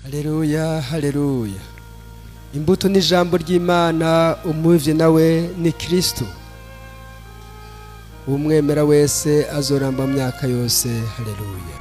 Haleluya, haleluya. Imbuto n'ijambo ry'Imana, umuvye nawe ni Kristo. Umwemera wese azoramba mu myaka yose. Haleluya.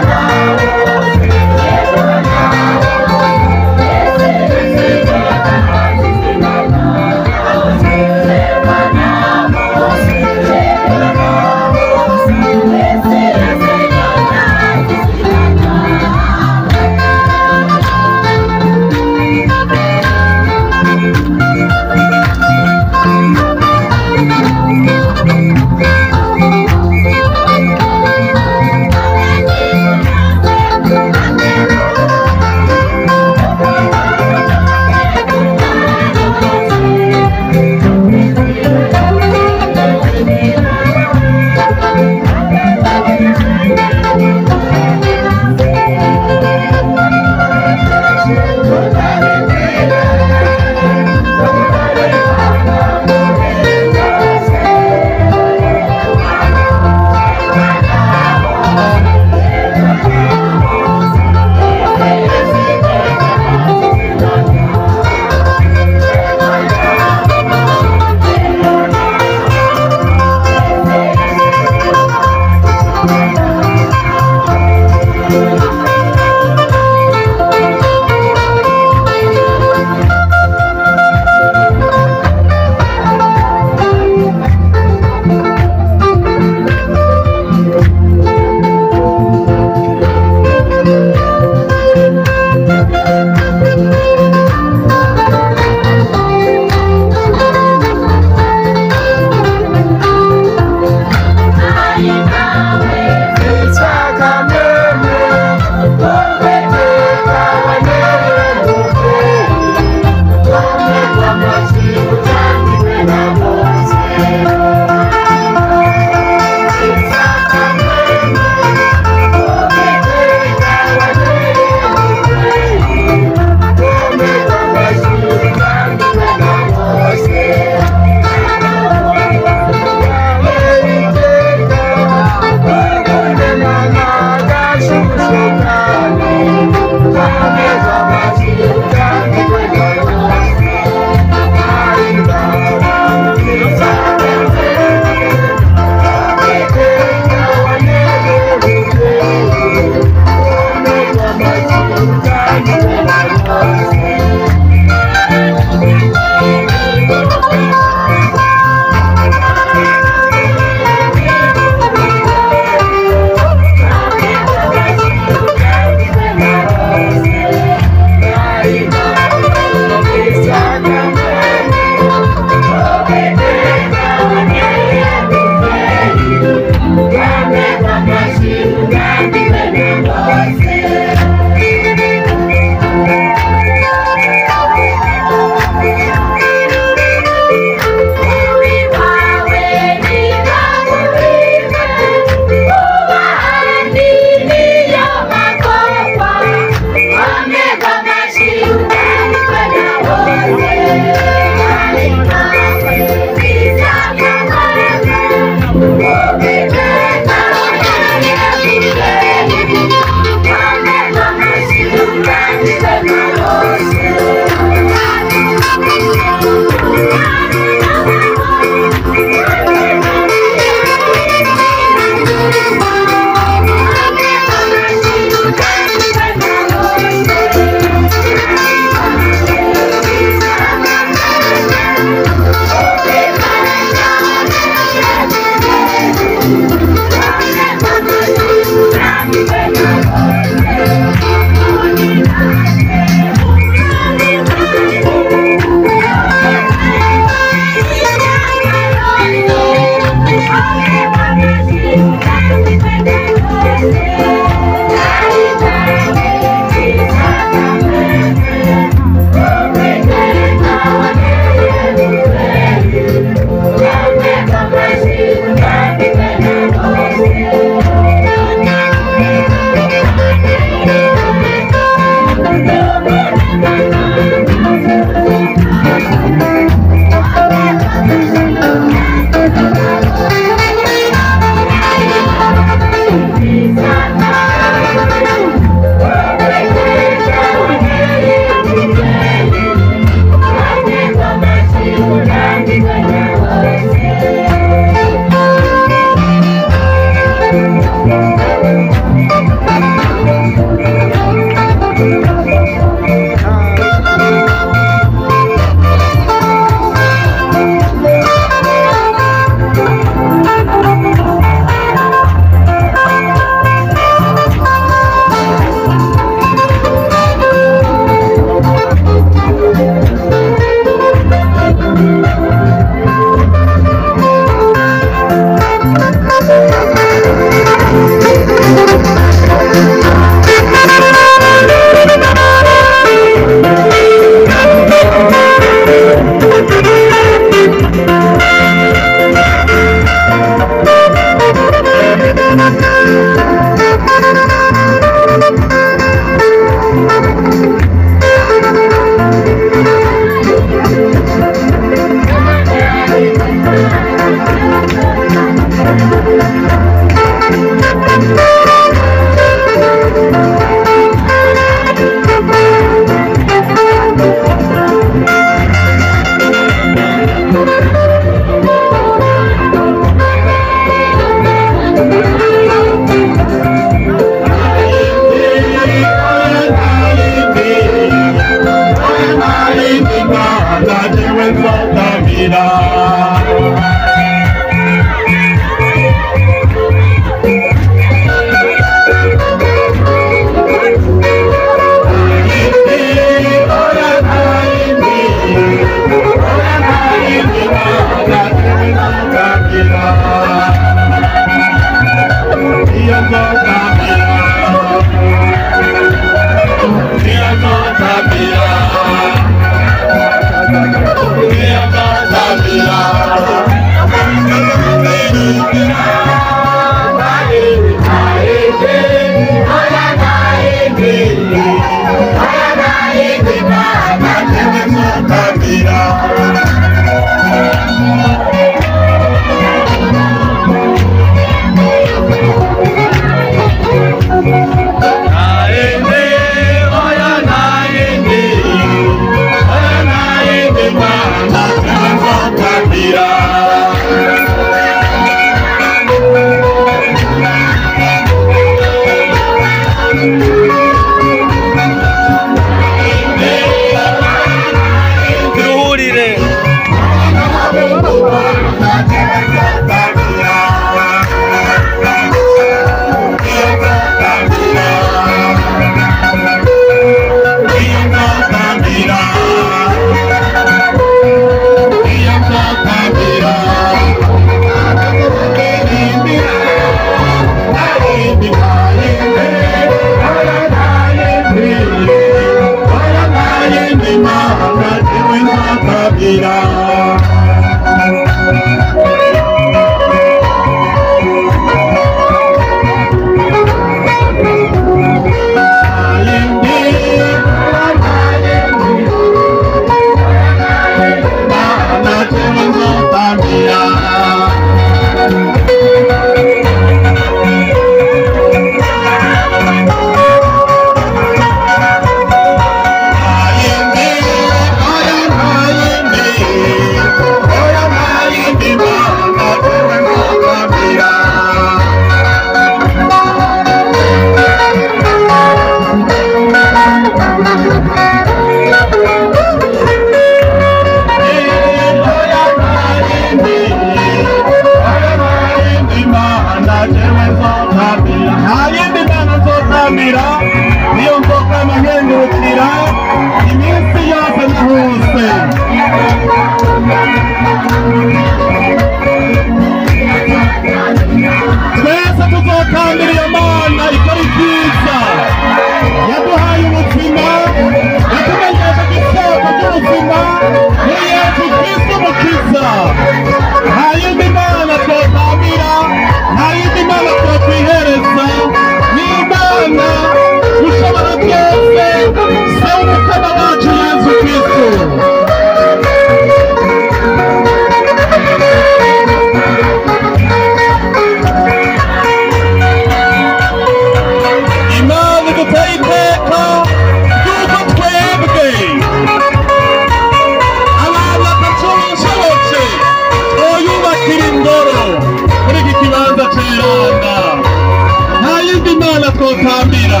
nzotambira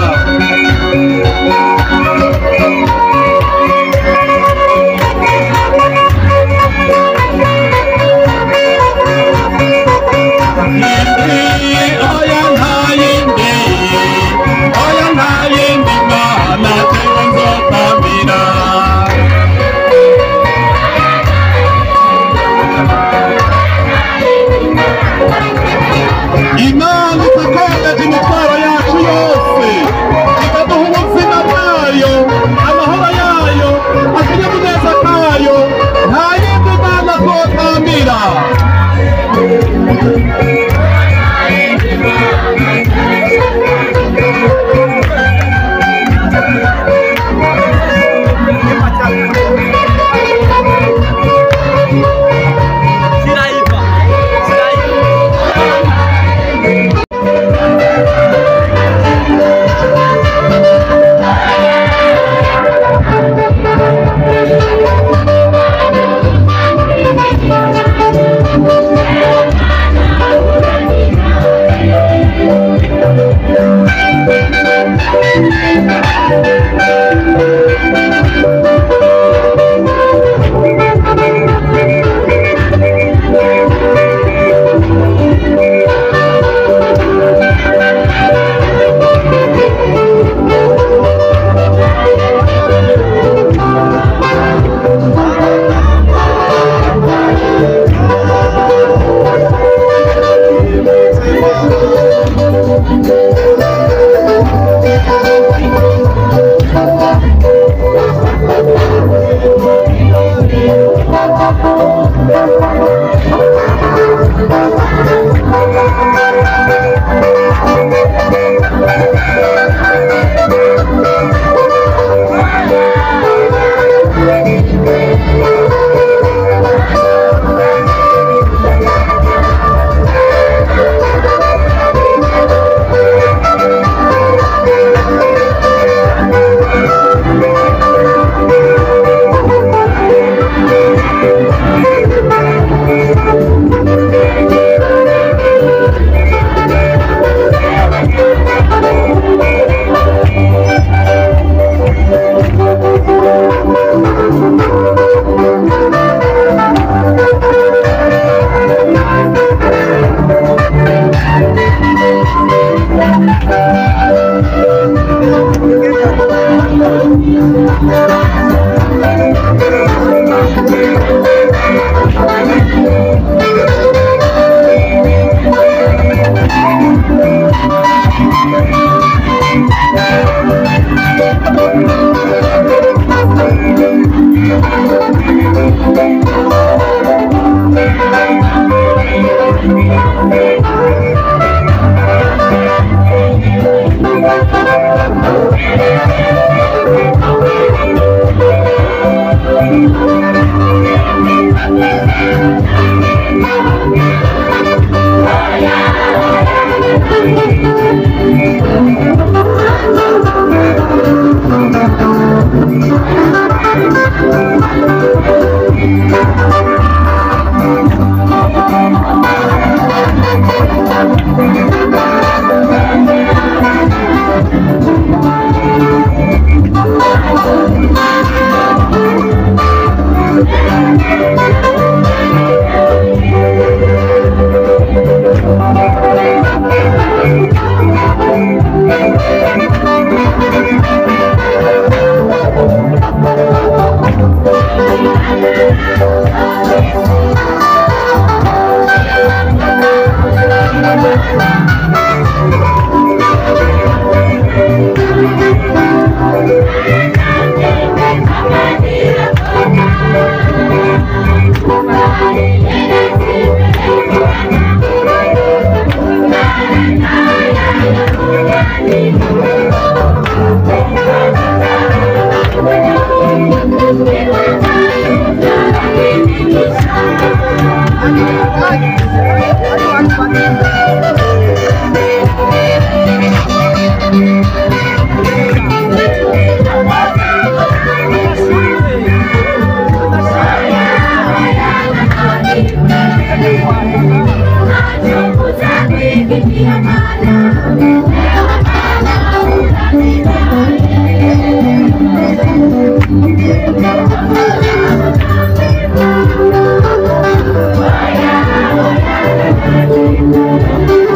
Thank you. Thank you.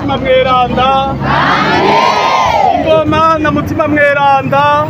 mutima mweranda. Ingoma na mutima mweranda.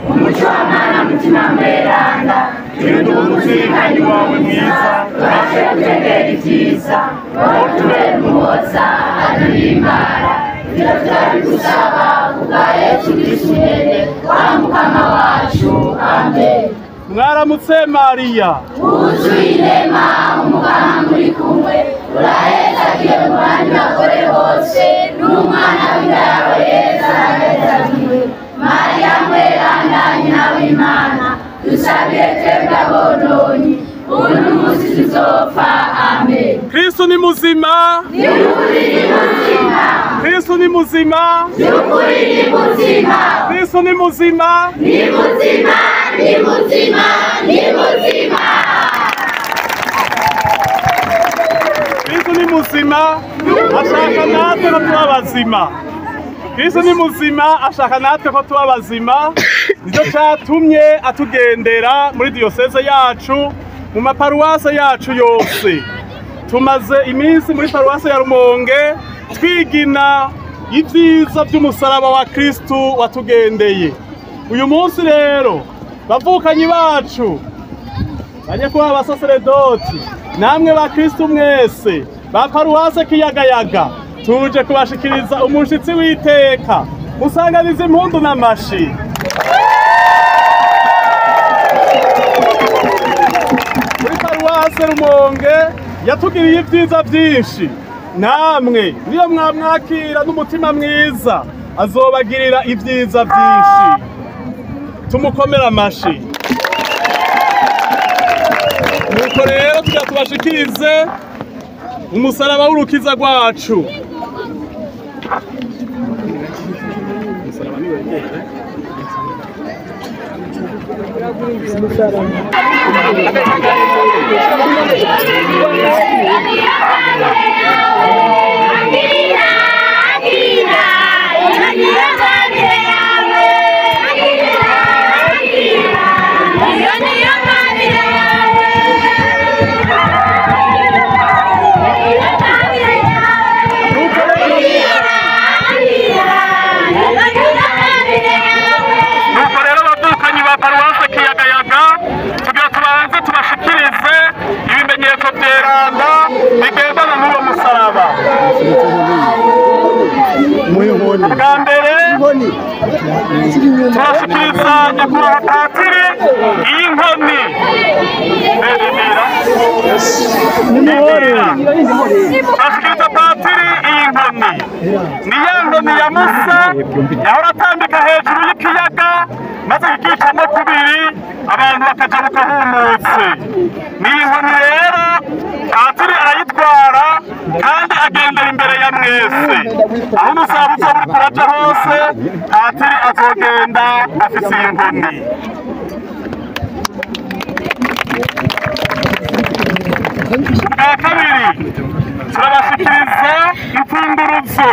umuco w'Imana mutima mweranda turi umuzirikani wawe mwiza tubashe gutegera ibyiza wowe tube muhoza aduhimbara ibyo twari gusaba kubwa Yesu Kristo mwene wa Mukama wacu amen. Mwaramutse Mariya wuzuye inema umukama muri kumwe urahezagiwe mu bandi bagore bose n'umwana w'inda yawe Yesu arahezagiwe. Mariya mweranda nyina w'Imana dusabire twebwe abononyi ubu n'umunsi tuzopfa amen. Kristo ni muzima. Nyukuri ni muzima. Kristo ni muzima. Nyukuri ni muzima. Kristo ni muzima. Ni muzima. Ni muzima. Ni muzima. Kristo ni muzima. Ashaka natwe ko tuba bazima. Kristo ni muzima ashaka natwe ko tuba bazima. Nicyo cyatumye atugendera muri diyoseze yacu mu maparuwase yacu yose. Tumaze iminsi muri paruwase ya Rumonge twigina ibyiza by'umusaraba wa Kristo watugendeye. Uyu munsi rero bavukanyi bacu bajye kuba abasaseredoti namwe ba Kristo mwese ba paruwase Kiyagayaga tuje kubashikiriza umushitsi w'iteka musanganiza impundu n'amashi. Muri paruwase Rumonge yatugiriye ibyiza byinshi, namwe niyo mwamwakira n'umutima mwiza azobagirira ibyiza byinshi. Tumukomera amashi. Nuko rero tujya tubashikirize umusaraba w'urukiza rwacu. Bwa mbere turashikiriza nyakubahwa patiri iyi nkoni turashikiriza patiri iyi nkoni ni ya nkoni ya Musa yahora atambika hejuru y'ikiyaga maze kikicamo kubiri abantu bakaja bukahumutse. Ni inkoni rero patiri arayitwara kandi agendera imbere ya mwese. Aho umusabuza uri kuraja hose patiri azogenda afise iyi nkoni. Bwa kabiri turabashikiriza imfunguruzo,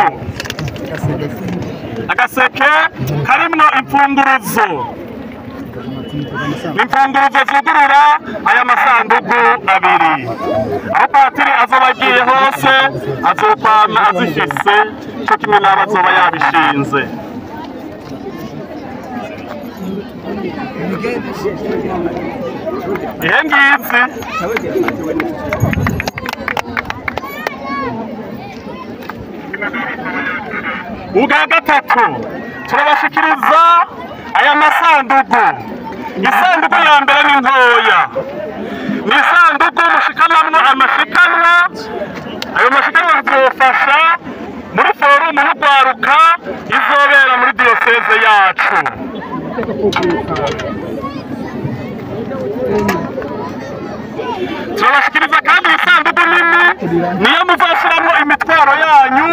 agaseke karimwo imfunguruzo. Imfunguruzo zugurura aya masanduku abiri. Aho patiri azoba agiye hose azokwama azifise cyo kimwe n'abo azoba yabishinze. Ihe ngizi ubwa gatatu turabashikiriza aya masanduku. Isanduku ya mbere ni ntoya, ni isanduku mushikanamwo amashikanwa. Ayo mashikanwa azofasha muri forumu y'urwaruka izobera muri diyoseze yacu. Turabashikiriza kandi isanduku nini, niyo muzashiramwo imitwaro yanyu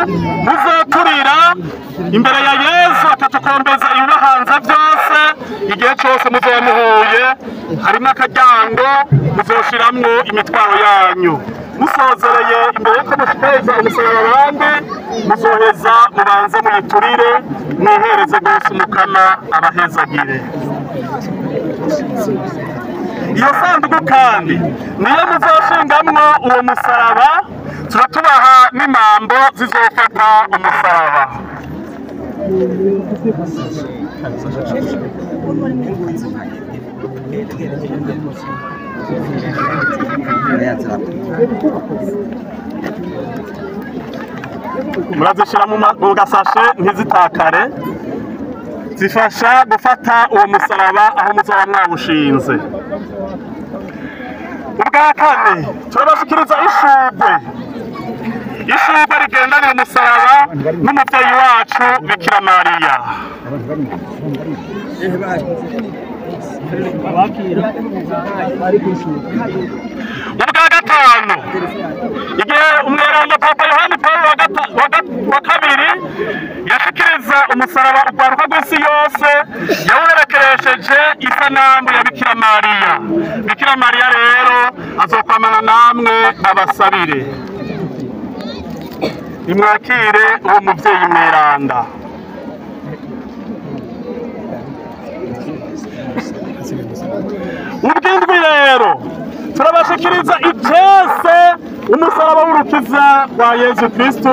muzoturira imbere ya Yesu akatukombeza ibibahanze ivyo vyose igihe cose muzoba muhuye harimo akaryango muzoshiramwo imitwaro yanyu musozereye imbere yuko mushikiriza umusaraba abandi muzoheza mubanze muyiturire mwihereze rwose umukama abahezagire. Iyo sanduku kandi niyo muzoshingamwo uwo musaraba turatubaha n'imambo zizofata umusaraba. Murazishira mu gasashe ntizitakare zifasha gufata uwo musaraba aho muzoba mwawushinze. Ubwa kane turabashikiriza ishurwe rigendana umusaraba n'umuvyeyi wacu Bikira Mariya. Ubwa gatanu igihe umweranda Papa Yohani Paulo wa kabiri yashikiriza umusaraba urwaruka rw'isi yose yawuherekeresheje isanamu ya Bikira Mariya. Bikira Mariya rero azokwamana namwe abasabire. Imwakire uwo muvyeyi mweranda. Ubwindwi rero turabashikiriza icese umusaraba w'urukiza rwa Yezu Kristo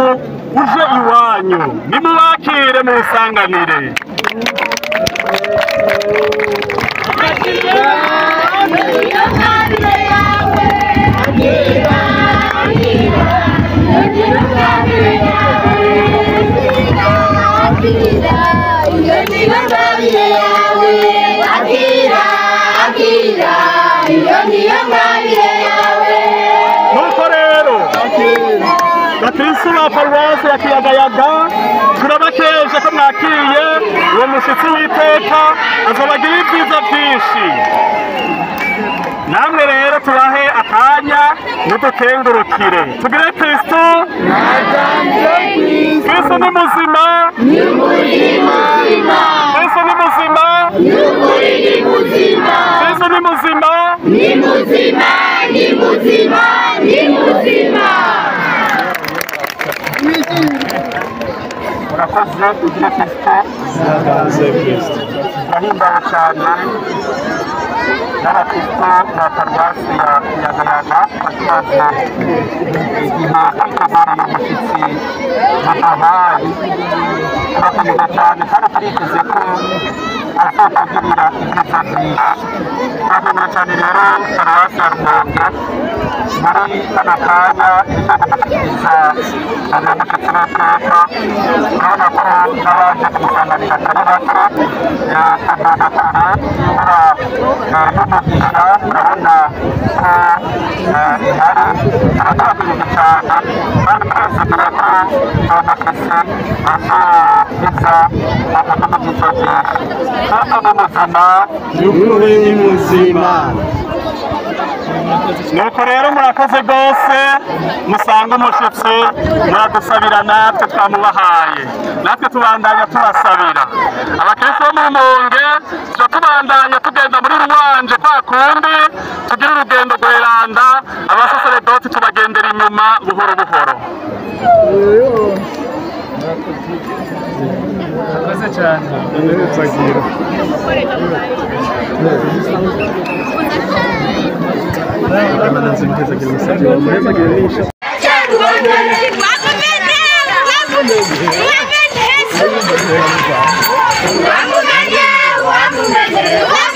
uje iwanyu. Nimubakire musanganire. Nuko rero bakristo ba paruwasi ya Kiyagayaga turabakeje ko mwakiriye uwo mushitsi w'iteka azobagira ibyiza byinshi. Namwe rero tubahe akanya n'udukengurukire tugire Kristo. Kristo ni muzima, Kristo ni muzima, Kristo ni muzima, murakoze ugire Kristo. Turahimbawe cyane n'abakristo ba paruwasi ya Kiyagayaga bakimaze igihe biteguriye umushyitsi bahabaye. Turakomeza cyane kandi turiteze ko azotugirira ibyiza byinshi. Turakomeza cyane rero paruwasi ya Rumonge muri kano kanya irimo gushyikiriza abamushyitsi b'iteka. Urabona ko n'abaje kumusanganira atari bake tugenda kure y'ibura y'umugisha. Urabona ko ihari turategereje cyane kandi twizeye ko uwo mushyitsi azogiza umugisha byinshi. Kristo ni muzima, Ukuri ni muzima. nuko rero murakoze rwose musanga umushitsi muradusabira natwe twamubahaye. Natwe tubandanya tubasabira. Abakristo bo mu Rumonge tuja tubandanya tugenda muri Ruwanje kwa kundi tugira urugendo rweranda. Abasaseredoti tubagendera inyuma buhoro buhoro. Murakoze cyane. Vamos,